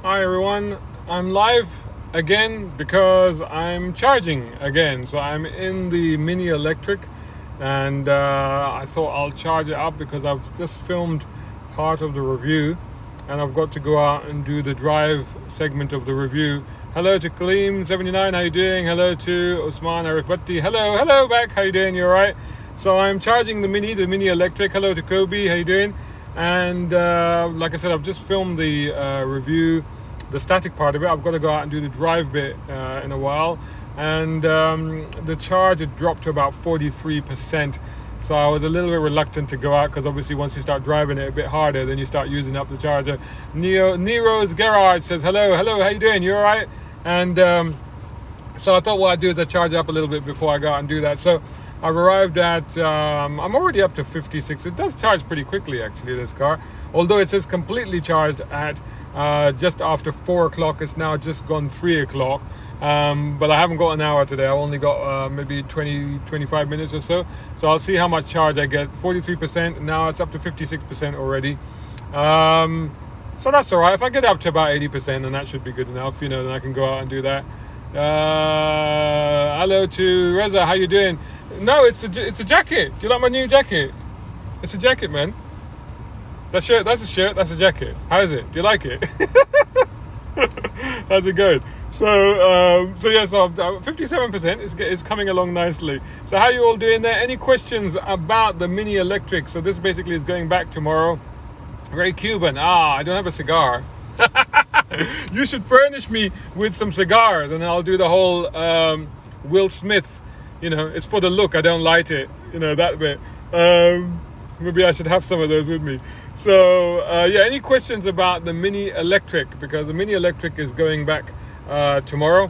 Hi everyone, I'm live again because I'm charging again. So I'm in the Mini Electric and I thought I'll charge it up because I've just filmed part of the review and I've got to go out and do the drive segment of the review. Hello to Kaleem79, how you doing? Hello to Osman Arifbatti. Hello back, how you doing? You alright? So I'm charging the Mini Electric. Hello to Kobe, how you doing? And like I said, I've just filmed the review, the static part of it. I've got to go out and do the drive bit in a while, and the charge had dropped to about 43%. So I was a little bit reluctant to go out because obviously once you start driving it a bit harder, then you start using up the charger. Nero's Garage says hello, how you doing? You all right? And so I thought what I'd do is I'd charge it up a little bit before I go out and do that. So I've arrived at, I'm already up to 56. It does charge pretty quickly actually, this car. Although it says completely charged at just after 4 o'clock. It's now just gone 3 o'clock. But I haven't got an hour today. I've only got maybe 25 minutes or so. So I'll see how much charge I get. 43%, now it's up to 56% already. So that's all right. If I get up to about 80%, then that should be good enough, then I can go out and do that. Hello to Reza, how you doing? No, it's a jacket. Do you like my new jacket? It's a jacket, man. That's a shirt, that's a jacket. How is it? Do you like it? How's it going? So 57% is coming along nicely. So how you all doing there? Any questions about the Mini Electric? So this basically is going back tomorrow. Very Cuban. I don't have a cigar. You should furnish me with some cigars and I'll do the whole Will Smith. It's for the look. I don't light it. That bit. Maybe I should have some of those with me. So any questions about the Mini Electric? Because the Mini Electric is going back tomorrow.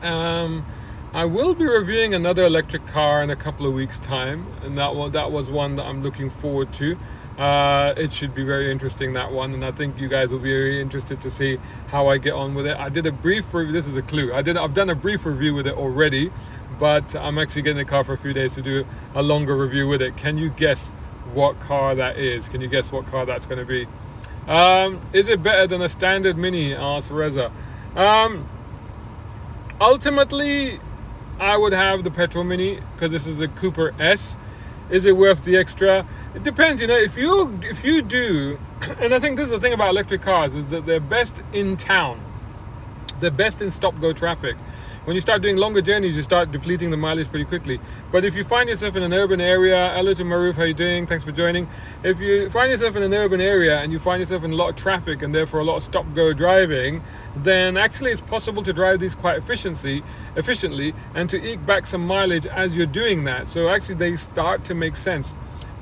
I will be reviewing another electric car in a couple of weeks' time, and that was one that I'm looking forward to. It should be very interesting, that one, and I think you guys will be very interested to see how I get on with it. I did a brief review. This is a clue. I've done a brief review with it already, but I'm actually getting the car for a few days to do a longer review with it. Can you guess what car that is? Can you guess what car that's going to be? Is it better than a standard Mini? Asked Reza. Ultimately, I would have the petrol Mini because this is a Cooper S. Is it worth the extra? It depends, if you do, and I think this is the thing about electric cars, is that they're best in town. They're best in stop-go traffic. When you start doing longer journeys, you start depleting the mileage pretty quickly. But if you find yourself in an urban area, hello to Maruf, how you doing? Thanks for joining. If you find yourself in an urban area and you find yourself in a lot of traffic and therefore a lot of stop-go driving, then actually it's possible to drive these quite efficiently and to eke back some mileage as you're doing that. So actually they start to make sense.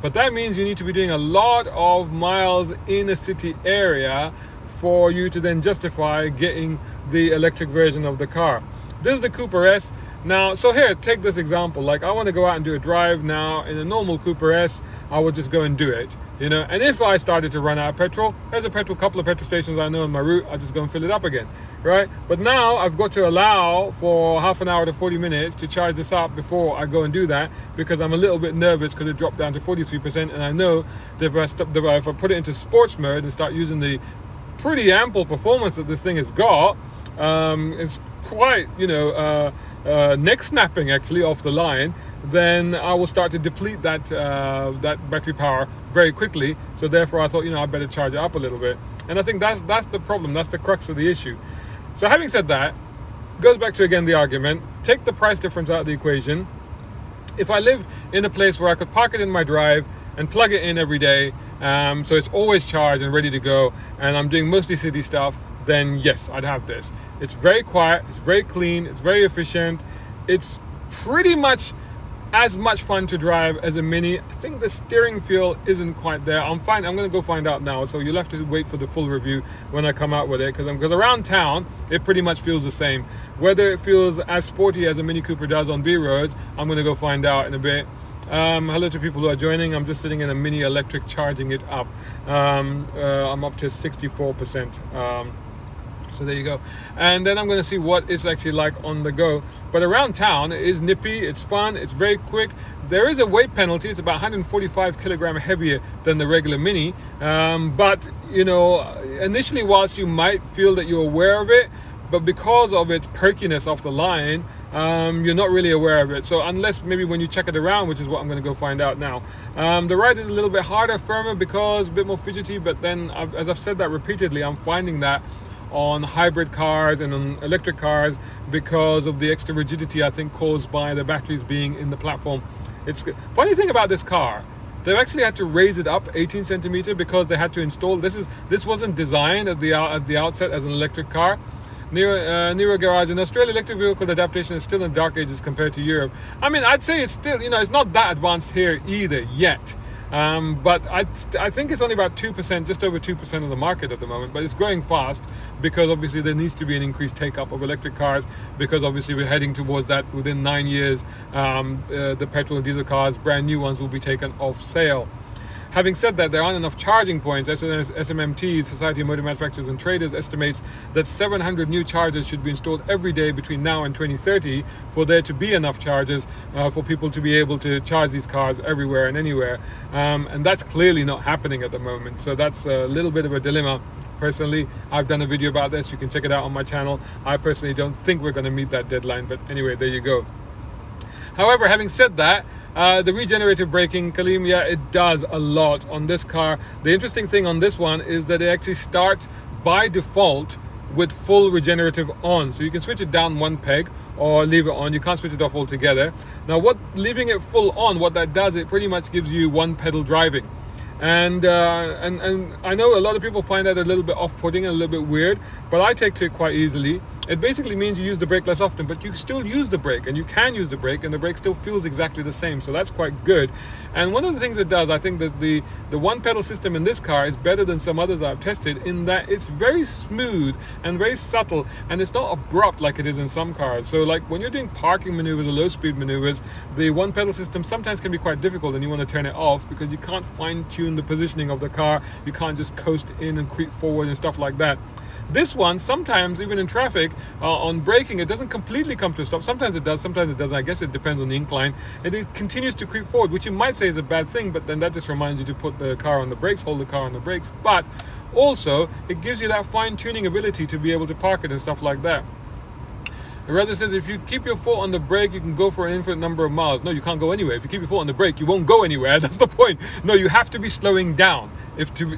But that means you need to be doing a lot of miles in a city area for you to then justify getting the electric version of the car. This is the Cooper S. Now, so here, take this example. Like, I want to go out and do a drive now in a normal Cooper S. I would just go and do it, And if I started to run out of petrol, there's a couple of petrol stations I know on my route. I just go and fill it up again, right? But now I've got to allow for half an hour to 40 minutes to charge this up before I go and do that, because I'm a little bit nervous because it dropped down to 43%, and I know that if I put it into sports mode and start using the pretty ample performance that this thing has got, it's quite, neck snapping actually off the line, then I will start to deplete that battery power very quickly. So therefore I thought, I better charge it up a little bit. And I think that's the problem. That's the crux of the issue. So having said that, goes back to again the argument, take the price difference out of the equation. If I lived in a place where I could park it in my drive and plug it in every day, so it's always charged and ready to go, and I'm doing mostly city stuff, then yes, I'd have this. It's very quiet, it's very clean, it's very efficient. It's pretty much as much fun to drive as a Mini. I think the steering feel isn't quite there. I'm going to go find out now, so you'll have to wait for the full review when I come out with it, because around town, it pretty much feels the same. Whether it feels as sporty as a Mini Cooper does on B roads, I'm going to go find out in a bit. Hello to people who are joining. I'm just sitting in a Mini Electric charging it up. I'm up to 64%. So there you go. And then I'm going to see what it's actually like on the go. But around town, it is nippy, it's fun, it's very quick. There is a weight penalty. It's about 145 kilogram heavier than the regular Mini. But initially, whilst you might feel that you're aware of it, but because of its perkiness off the line, you're not really aware of it. So unless maybe when you check it around, which is what I'm going to go find out now. The ride is a little bit harder, firmer, because a bit more fidgety, but then as I've said that repeatedly, I'm finding that on hybrid cars and on electric cars because of the extra rigidity, I think, caused by the batteries being in the platform. It's funny thing about this car, they've actually had to raise it up 18 centimeter because they had to install this wasn't designed at the outset as an electric car. Near a garage in Australia, electric vehicle adaptation is still in dark ages compared to Europe. I mean, I'd say it's still, it's not that advanced here either yet. But I think it's only about 2%, just over 2% of the market at the moment, but it's growing fast because obviously there needs to be an increased take-up of electric cars, because obviously we're heading towards that. Within 9 years, the petrol and diesel cars, brand new ones, will be taken off sale. Having said that, there aren't enough charging points. SMMT, Society of Motor Manufacturers and Traders, estimates that 700 new chargers should be installed every day between now and 2030 for there to be enough chargers for people to be able to charge these cars everywhere and anywhere. And that's clearly not happening at the moment. So that's a little bit of a dilemma. Personally, I've done a video about this. You can check it out on my channel. I personally don't think we're going to meet that deadline. But anyway, there you go. However, having said that, the regenerative braking, Kaleem, yeah, it does a lot on this car. The interesting thing on this one is that it actually starts by default with full regenerative on. So you can switch it down one peg or leave it on. You can't switch it off altogether. Now, leaving it full on, what that does, it pretty much gives you one pedal driving. And I know a lot of people find that a little bit off-putting and a little bit weird, but I take to it quite easily. It basically means you use the brake less often, but you still use the brake, and you can use the brake, and the brake still feels exactly the same. So that's quite good. And one of the things it does, I think that the one pedal system in this car is better than some others I've tested in that it's very smooth and very subtle, and it's not abrupt like it is in some cars. So like when you're doing parking maneuvers or low speed maneuvers, the one pedal system sometimes can be quite difficult, and you want to turn it off because you can't fine tune the positioning of the car. You can't just coast in and creep forward and stuff like that. This one, sometimes, even in traffic, on braking, it doesn't completely come to a stop. Sometimes it does, sometimes it doesn't. I guess it depends on the incline. And it continues to creep forward, which you might say is a bad thing, but then that just reminds you to put the car on the brakes, hold the car on the brakes. But also, it gives you that fine-tuning ability to be able to park it and stuff like that. Reza says, if you keep your foot on the brake, you can go for an infinite number of miles. No, you can't go anywhere. If you keep your foot on the brake, you won't go anywhere. That's the point. No, you have to be slowing down.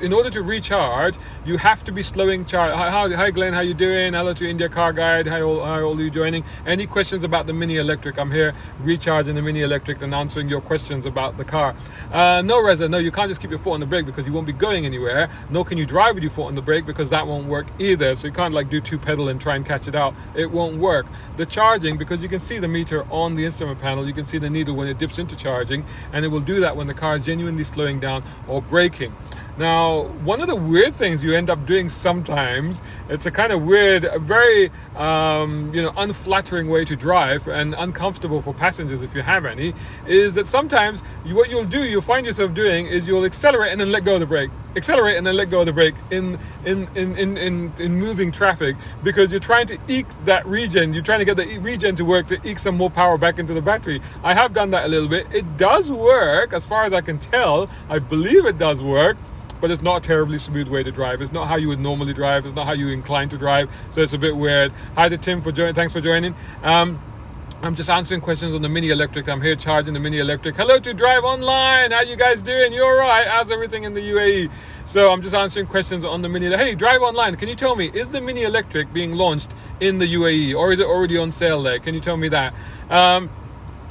In order to recharge, you have to be slowing charge. Hi Glenn, how you doing? Hello to India Car Guide. Hi all are you joining? Any questions about the Mini Electric? I'm here recharging the Mini Electric and answering your questions about the car. No, Reza, no, you can't just keep your foot on the brake because you won't be going anywhere. Nor can you drive with your foot on the brake because that won't work either. So you can't like do two pedal and try and catch it out. It won't work. The charging, because you can see the meter on the instrument panel, you can see the needle when it dips into charging, and it will do that when the car is genuinely slowing down or braking. Now, one of the weird things you end up doing sometimes, it's a kind of weird, very, unflattering way to drive and uncomfortable for passengers if you have any, is that sometimes what you'll find yourself doing is you'll accelerate and then let go of the brake. Accelerate and then let go of the brake in moving traffic because you're trying to eke that regen. You're trying to get the regen to work to eke some more power back into the battery. I have done that a little bit. It does work as far as I can tell. I believe it does work. But it's not a terribly smooth way to drive. It's not how you would normally drive. It's not how you incline to drive. So it's a bit weird. Hi to Tim for joining. Thanks for joining. I'm just answering questions on the Mini Electric. I'm here charging the Mini Electric. Hello to Drive Online. How you guys doing? You all right? How's everything in the UAE? So I'm just answering questions on the Mini. Hey, Drive Online, can you tell me, is the Mini Electric being launched in the UAE or is it already on sale there? Can you tell me that?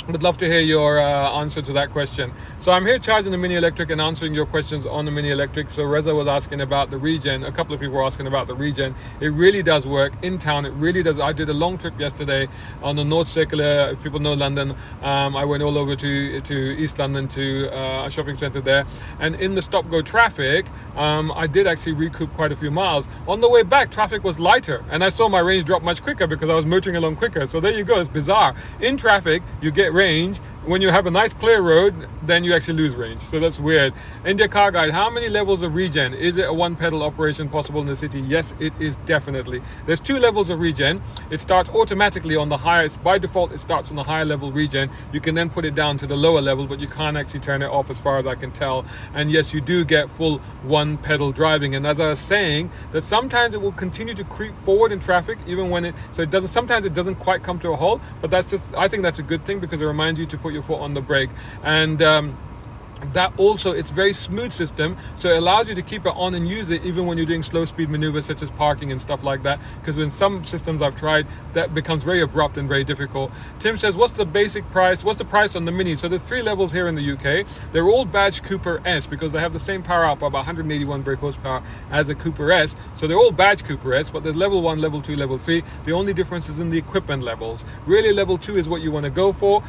Would love to hear your answer to that question. So I'm here charging the Mini Electric and answering your questions on the Mini Electric. So Reza was asking about the regen. A couple of people were asking about the regen. It really does work in town. It really does. I did a long trip yesterday on the North Circular. If people know London, I went all over to East London to a shopping centre there. And in the stop-go traffic, I did actually recoup quite a few miles. On the way back, traffic was lighter. And I saw my range drop much quicker because I was motoring along quicker. So there you go. It's bizarre. In traffic, you get range when you have a nice clear road, then you actually lose range. So that's weird. India Car Guide, how many levels of regen? Is it a one pedal operation possible in the city? Yes, it is definitely. There's 2 levels of regen. It starts automatically on the highest. By default, it starts on the higher level regen. You can then put it down to the lower level, but you can't actually turn it off as far as I can tell. And yes, you do get full one pedal driving. And as I was saying, that sometimes it will continue to creep forward in traffic, even when sometimes it doesn't quite come to a halt, but I think that's a good thing, because it reminds you to put your foot on the brake. And that also, it's very smooth system, so it allows you to keep it on and use it even when you're doing slow speed maneuvers such as parking and stuff like that, because in some systems I've tried, that becomes very abrupt and very difficult. Tim says, what's the price on the Mini? So there's 3 levels here in the UK. They're all badged Cooper S, because they have the same power output, about 181 brake horsepower, as a Cooper S. So they're all badged Cooper S, but there's level 1, level 2, level 3. The only difference is in the equipment levels. Really, level 2 is what you want to go for,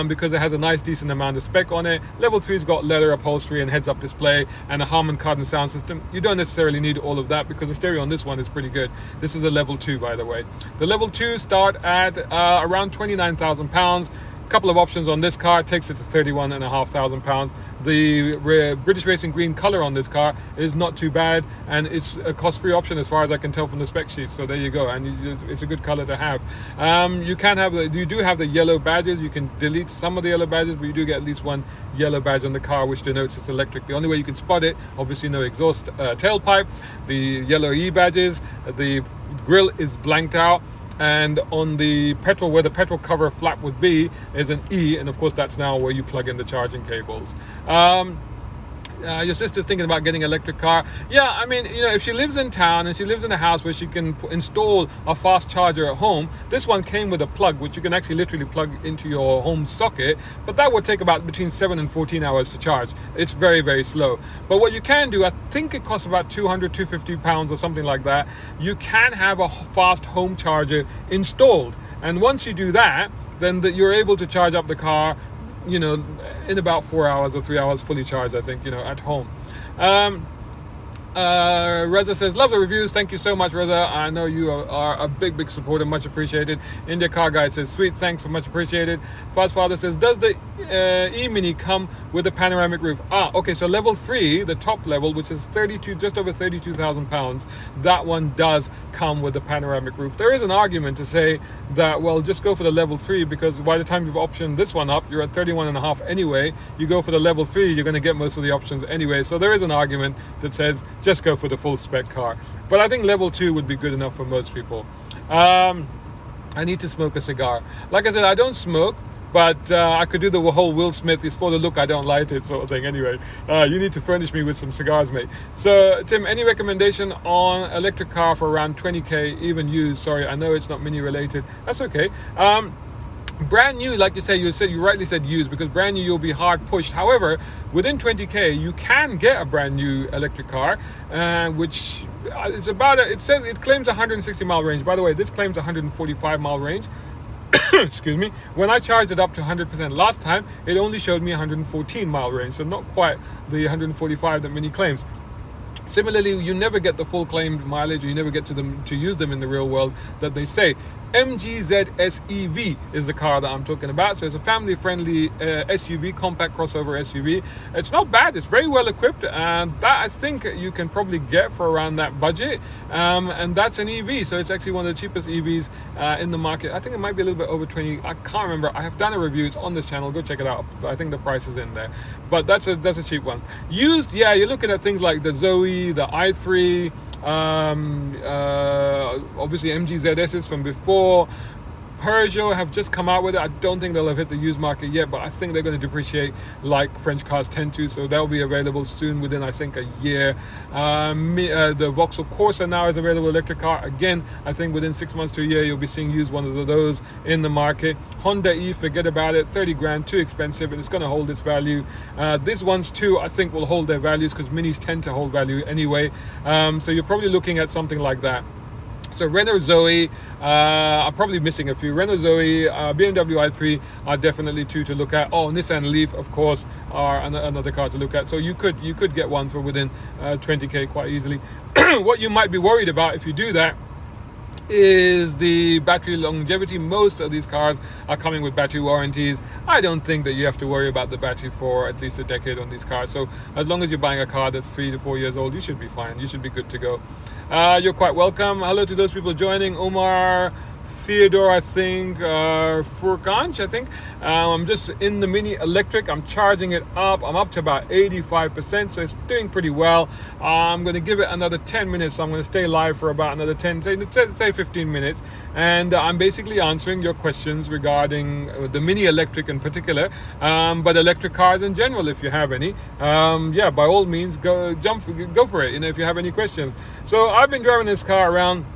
because it has a nice decent amount of spec on it. Level 3's got leather upholstery and heads-up display and a Harman Kardon sound system. You don't necessarily need all of that, because the stereo on this one is pretty good. This is a level 2, by the way. The level 2 start at around £29,000. Couple of options on this car, takes it to £31,500. The British Racing Green color on this car is not too bad, and it's a cost-free option as far as I can tell from the spec sheet. So there you go, and it's a good color to have. You do have the yellow badges. You can delete some of the yellow badges, but you do get at least one yellow badge on the car, which denotes it's electric. The only way you can spot it, obviously no exhaust tailpipe, the yellow E badges, the grille is blanked out. And on the petrol, where the petrol cover flap would be, is an E, and of course that's now where you plug in the charging cables. Your sister's thinking about getting an electric car. Yeah, I mean, if she lives in town and she lives in a house where she can install a fast charger at home, this one came with a plug, which you can actually literally plug into your home socket, but that would take about between 7 and 14 hours to charge. It's very, very slow. But what you can do, I think it costs about £250 or something like that. You can have a fast home charger installed. And once you do that, then you're able to charge up the car, in about 4 hours or 3 hours fully charged, I think, at home. Reza says, love the reviews. Thank you so much, Reza. I know you are a big supporter. Much appreciated. India Car Guide says, sweet, thanks, for much appreciated. Fast Father says, does the E-Mini come with a panoramic roof? Okay, so level 3, the top level, which is just over £32,000, that one does come with a panoramic roof. There is an argument to say that, well, just go for the level 3, because by the time you've optioned this one up, you're at 31.5 anyway. You go for the level 3, you're going to get most of the options anyway. So there is an argument that says just go for the full spec car. But I think level 2 would be good enough for most people. I need to smoke a cigar. Like I said, I don't smoke, but I could do the whole Will Smith, it's for the look, I don't light it sort of thing. Anyway, you need to furnish me with some cigars, mate. So, Tim, any recommendation on electric car for around 20k, even used? Sorry, I know it's not Mini related. That's okay. Brand new, like you rightly said used, because brand new you'll be hard pushed. However, within 20k you can get a brand new electric car, which it's about it claims 160 mile range. By the way, this claims 145 mile range. Excuse me. When I charged it up to 100% last time, it only showed me 114 mile range, so not quite the 145 that Mini claims. Similarly, you never get the full claimed mileage, or you never get to use them in the real world that they say. MGZ SEV is the car that I'm talking about. So it's a family-friendly SUV, compact crossover SUV. It's not bad. It's very well equipped, and that I think you can probably get for around that budget. And that's an EV, so it's actually one of the cheapest EVs in the market. I think it might be a little bit over 20. I can't remember. I have done a review. It's on this channel. Go check it out. I think the price is in there. But that's a cheap one. Used, yeah, you're looking at things like the Zoe, the i3. Obviously MGZSs from before. Peugeot have just come out with it. I don't think they'll have hit the used market yet, but I think they're going to depreciate like French cars tend to, so they'll be available soon, within I think a year. The Vauxhall Corsa now is available electric car. Again, I think within 6 months to a year you'll be seeing used ones of those in the market. Honda E, forget about it, 30 grand, too expensive, and it's going to hold its value. These ones too, I think, will hold their values, because Minis tend to hold value anyway. So you're probably looking at something like that. So Renault Zoe, I'm probably missing a few. Renault Zoe, BMW i3 are definitely two to look at. Oh, Nissan Leaf, of course, are another car to look at. So you could get one for within 20k quite easily. What you might be worried about if you do that is the battery longevity. Most of these cars are coming with battery warranties. I don't think that you have to worry about the battery for at least a decade on these cars. So as long as you're buying a car that's 3 to 4 years old, you should be fine. You should be good to go. You're quite welcome. Hello to those people joining. Omar, Theodore, I think, Furkanch, I think. I'm just in the Mini Electric. I'm charging it up. I'm up to about 85%, so it's doing pretty well. I'm going to give it another 10 minutes. So I'm going to stay live for about another 10, say 15 minutes. And I'm basically answering your questions regarding the Mini Electric in particular, but electric cars in general, if you have any. Yeah, by all means, go for it, if you have any questions. So I've been driving this car around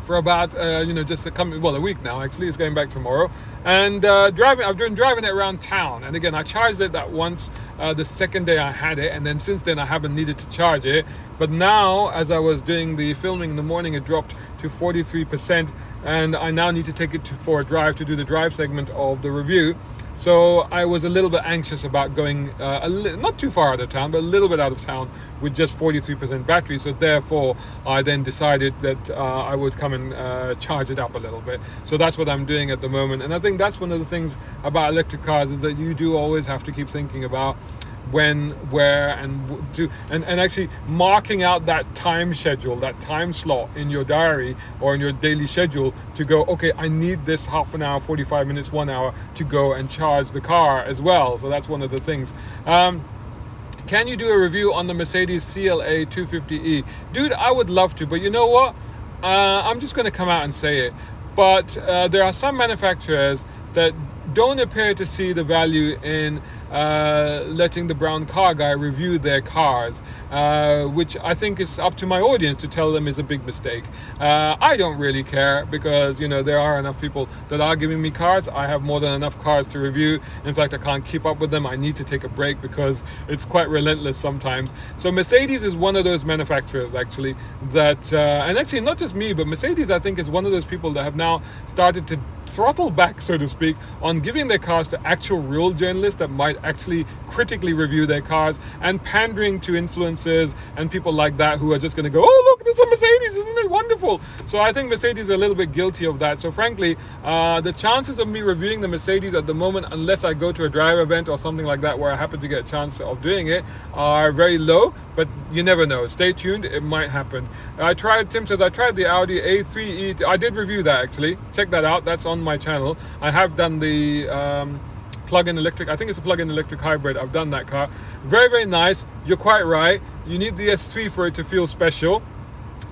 for about just a week now. Actually, it's going back tomorrow, and I've been driving it around town. And again, I charged it that once the second day I had it, and then since then I haven't needed to charge it. But now, as I was doing the filming in the morning, it dropped to 43%, and I now need to take it for a drive to do the drive segment of the review. So I was a little bit anxious about going not too far out of town, but a little bit out of town with just 43% battery. So therefore, I then decided that I would come and charge it up a little bit. So that's what I'm doing at the moment. And I think that's one of the things about electric cars, is that you do always have to keep thinking about when, where, and actually marking out that time schedule, that time slot in your diary or in your daily schedule to go, okay, I need this half an hour, 45 minutes, 1 hour to go and charge the car as well. So that's one of the things. Can you do a review on the Mercedes CLA 250e? Dude, I would love to, but you know what? I'm just going to come out and say it. But there are some manufacturers that don't appear to see the value in letting the brown car guy review their cars, which I think is up to my audience to tell them is a big mistake. I don't really care, because there are enough people that are giving me cars. I have more than enough cars to review. In fact, I can't keep up with them. I need to take a break because it's quite relentless sometimes. So Mercedes is one of those manufacturers actually that, and actually not just me, but Mercedes I think is one of those people that have now started to throttle back, so to speak, on giving their cars to actual real journalists that might actually critically review their cars, and pandering to influencers and people like that who are just going to go, oh look, this is a Mercedes, isn't it wonderful? So I think Mercedes is a little bit guilty of that. So frankly, the chances of me reviewing the Mercedes at the moment, unless I go to a drive event or something like that where I happen to get a chance of doing it, are very low, but you never know. Stay tuned, it might happen. Tim says, I tried the Audi A3e. I did review that actually. Check that out, that's on my channel. I have done the plug-in electric, I think it's a plug-in electric hybrid. I've done that car. Very, very nice. You're quite right. You need the S3 for it to feel special.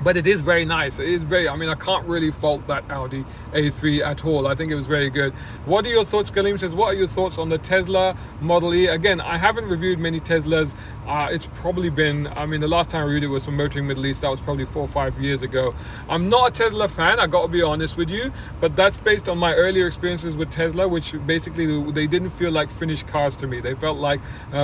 But it is very nice. It is very, I can't really fault that Audi A3 at all. I think it was very good. What are your thoughts? Kaleem says, what are your thoughts on the Tesla Model E? Again, I haven't reviewed many Teslas. It's probably been, the last time I reviewed it was from Motoring Middle East. That was probably 4 or 5 years ago. I'm not a Tesla fan, I got to be honest with you, but that's based on my earlier experiences with Tesla, which basically they didn't feel like finished cars to me. They felt like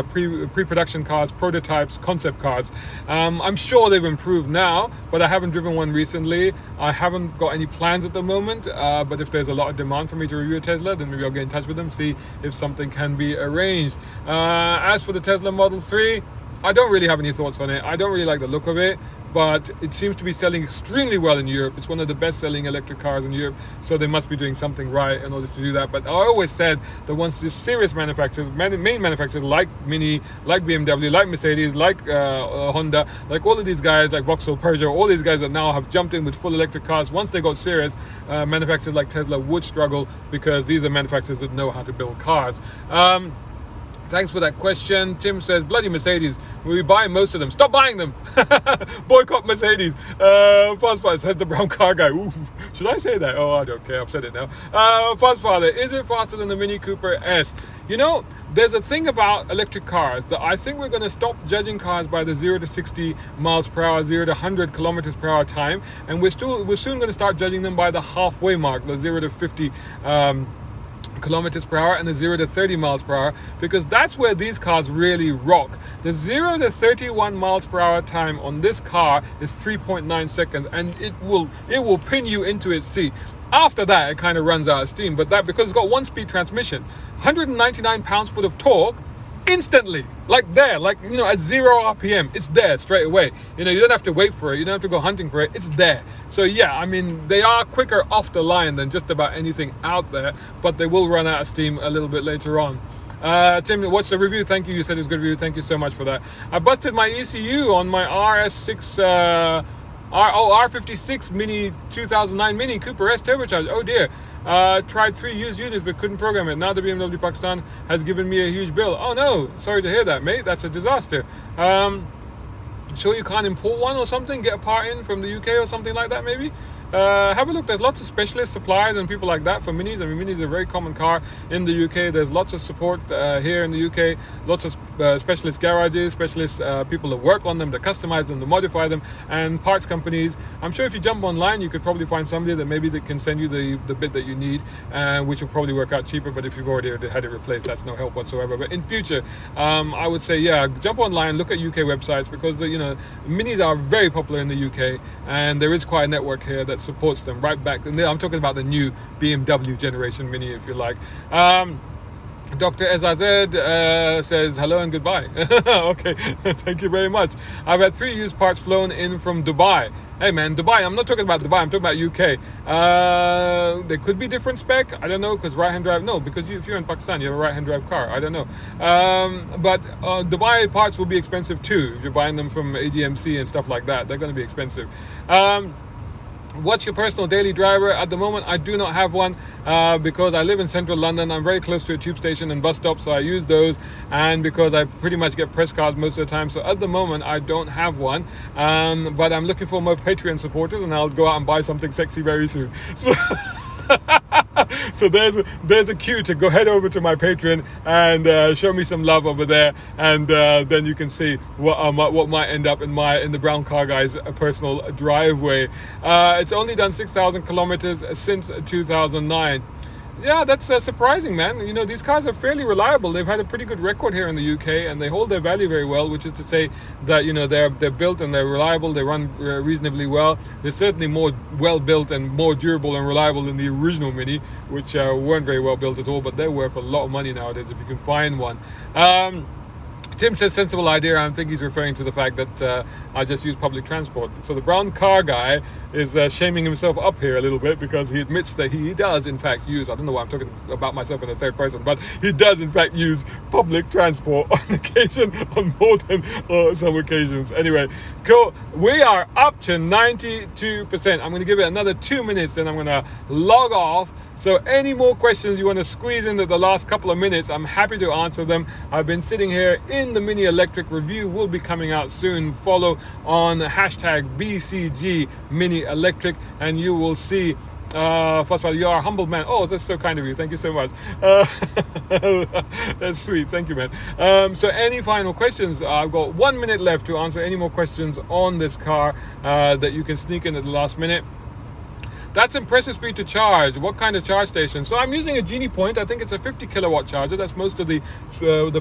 pre-production cars, prototypes, concept cars. I'm sure they've improved now, but I haven't driven one recently. I haven't got any plans at the moment, but if there's a lot of demand for me to review a Tesla, then maybe I'll get in touch with them, see if something can be arranged. As for the Tesla Model 3, I don't really have any thoughts on it. I don't really like the look of it, but it seems to be selling extremely well in Europe. It's one of the best-selling electric cars in Europe, so they must be doing something right in order to do that. But I always said that once these serious manufacturers, main manufacturers like Mini, like BMW, like Mercedes, like Honda, like all of these guys, like Vauxhall, Peugeot, all these guys that now have jumped in with full electric cars, once they got serious, manufacturers like Tesla would struggle, because these are manufacturers that know how to build cars. Thanks for that question. Tim says, bloody Mercedes, we buy most of them. Stop buying them. Boycott Mercedes. Fastfather says the brown car guy. Ooh, should I say that? Oh, I don't care. I've said it now. Fastfather, is it faster than the Mini Cooper S? There's a thing about electric cars that I think we're going to stop judging cars by the 0 to 60 miles per hour, 0 to 100 kilometers per hour time. And we're soon going to start judging them by the halfway mark, the 0 to 50 kilometers per hour and the 0 to 30 miles per hour, because that's where these cars really rock. The 0 to 31 miles per hour time on this car is 3.9 seconds, and it will pin you into its seat. After that, it kind of runs out of steam, but that because it's got 1-speed transmission, 199 pounds-foot of torque, instantly, like there, like, you know, at 0 RPM, it's there straight away. You know, you don't have to wait for it, you don't have to go hunting for it, it's there. So yeah, I mean, they are quicker off the line than just about anything out there, but they will run out of steam a little bit later on. Tim, watch the review. Thank you. You said it was a good review. Thank you so much for that. I busted my ECU on my RS6, R56 Mini 2009 Mini Cooper S turbocharged. Oh dear. Tried 3 used units but couldn't program it. Now the BMW Pakistan has given me a huge bill. Oh no, sorry to hear that, mate. That's a disaster. Sure you can't import one or something? Get a part in from the UK or something like that maybe? Have a look. There's lots of specialist suppliers and people like that for Minis. I mean, Minis are a very common car in the UK. There's lots of support here in the UK. Lots of specialist garages, specialist people that work on them, that customize them, that modify them, and parts companies. I'm sure if you jump online, you could probably find somebody that maybe that can send you the bit that you need, which will probably work out cheaper. But if you've already had it replaced, that's no help whatsoever. But in future, I would say, yeah, jump online, look at UK websites, because Minis are very popular in the UK, and there is quite a network here that supports them right back. And I'm talking about the new BMW generation Mini, if you like. Dr. Ezazed says hello and goodbye. Okay, thank you very much. I've had 3 used parts flown in from Dubai. Hey man, Dubai, I'm not talking about Dubai, I'm talking about UK. They could be different spec, I don't know, because right-hand drive, no, because if you're in Pakistan, you have a right-hand drive car, I don't know. But Dubai parts will be expensive too, if you're buying them from AGMC and stuff like that, they're going to be expensive. What's your personal daily driver? At the moment, I do not have one because I live in central London. I'm very close to a tube station and bus stop, so I use those. And because I pretty much get press cards most of the time, so at the moment, I don't have one. But I'm looking for more Patreon supporters, and I'll go out and buy something sexy very soon. So so there's a cue to go head over to my Patreon and show me some love over there, and then you can see what might end up in the Brown Car Guy's personal driveway. It's only done 6,000 kilometers since 2009. Yeah, that's surprising, man. You know, these cars are fairly reliable. They've had a pretty good record here in the UK, and they hold their value very well, which is to say that, you know, they're built and they're reliable. They run reasonably well. They're certainly more well built and more durable and reliable than the original Mini, which weren't very well built at all, but they're worth a lot of money nowadays if you can find one. Tim says sensible idea. I think he's referring to the fact that I just use public transport. So the Brown Car Guy is shaming himself up here a little bit, because he admits that he does in fact use, I don't know why I'm talking about myself in the third person, but he does in fact use public transport on occasion, on more than some occasions. Anyway, cool. We are up to 92%. I'm going to give it another 2 minutes, then I'm going to log off. So any more questions you want to squeeze into the last couple of minutes, I'm happy to answer them. I've been sitting here in the Mini Electric review, will be coming out soon. Follow on hashtag BCG Mini Electric, and you will see. First of all, you are a humble man. Oh, that's so kind of you. Thank you so much. That's sweet. Thank you, man. So any final questions? I've got 1 minute left to answer any more questions on this car that you can sneak in at the last minute. That's impressive speed to charge. What kind of charge station? So I'm using a Genie Point. I think it's a 50 kilowatt charger. That's most of the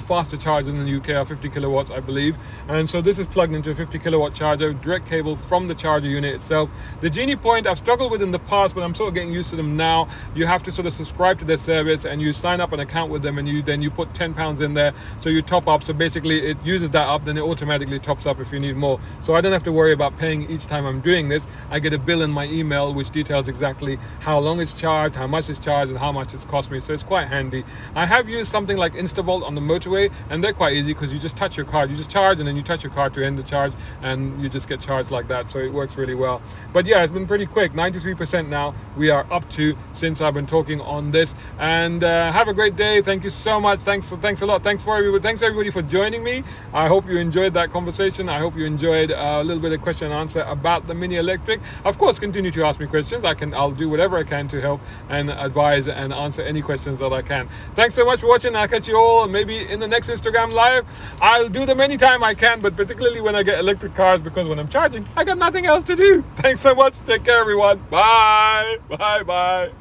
faster chargers in the UK are 50 kilowatts, I believe. And so this is plugged into a 50 kilowatt charger, direct cable from the charger unit itself. The Genie Point I've struggled with in the past, but I'm sort of getting used to them now. You have to sort of subscribe to their service, and you sign up an account with them, and then you put £10 in there, so you top up. So basically it uses that up, then it automatically tops up if you need more. So I don't have to worry about paying each time I'm doing this. I get a bill in my email which details exactly how long it's charged, how much it's charged, and how much it's cost me. So it's quite handy. I have used something like InstaVolt on the motorway, and they're quite easy because you just touch your card, you just charge, and then you touch your card to end the charge, and you just get charged like that. So it works really well. But yeah, it's been pretty quick. 93% now we are up to since I've been talking on this. And have a great day. Thank you so much. Thanks a lot. Thanks everybody for joining me. I hope you enjoyed that conversation. I hope you enjoyed a little bit of question and answer about the Mini Electric. Of course, continue to ask me questions. I'll do whatever I can to help and advise and answer any questions that I can. Thanks so much for watching. I'll catch you all maybe in the next Instagram live. I'll do them anytime I can, but particularly when I get electric cars, because when I'm charging, I got nothing else to do. Thanks so much. Take care, everyone. Bye. Bye.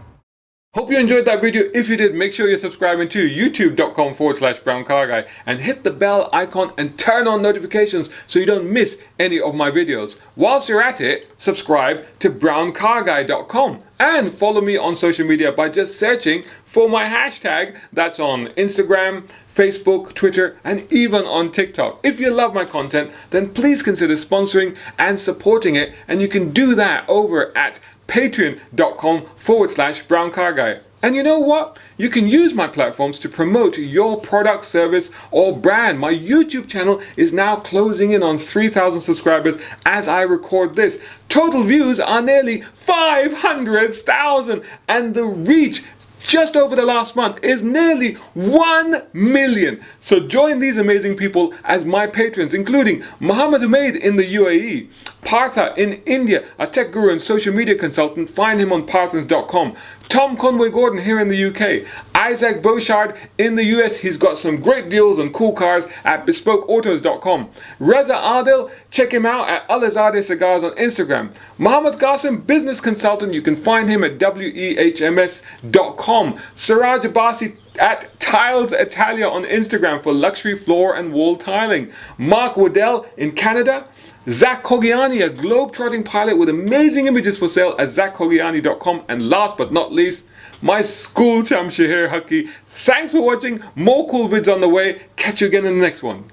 Hope you enjoyed that video. If you did, make sure you're subscribing to youtube.com/browncarguy and hit the bell icon and turn on notifications so you don't miss any of my videos. Whilst you're at it, subscribe to browncarguy.com and follow me on social media by just searching for my hashtag. That's on Instagram, Facebook, Twitter, and even on TikTok. If you love my content, then please consider sponsoring and supporting it, and you can do that over at patreon.com/browncarguy. And you know what? You can use my platforms to promote your product, service, or brand. My YouTube channel is now closing in on 3,000 subscribers as I record this. Total views are nearly 500,000, and the reach just over the last month is nearly 1 million. So join these amazing people as my patrons, including Mohammed Umaid in the UAE, Partha in India, a tech guru and social media consultant. Find him on parthans.com. Tom Conway Gordon here in the UK, Isaac Beauchard in the US. He's got some great deals on cool cars at bespokeautos.com. Reza Adil, check him out at Alizadeh Cigars on Instagram. Mohammed Qasim, business consultant. You can find him at wehms.com. Siraj Abbasi at Tiles Italia on Instagram for luxury floor and wall tiling. Mark Waddell in Canada. Zach Kogiani, a globe-trotting pilot with amazing images for sale at zachkogiani.com. And last but not least, my school champ Shaheer Hakki. Thanks for watching. More cool vids on the way. Catch you again in the next one.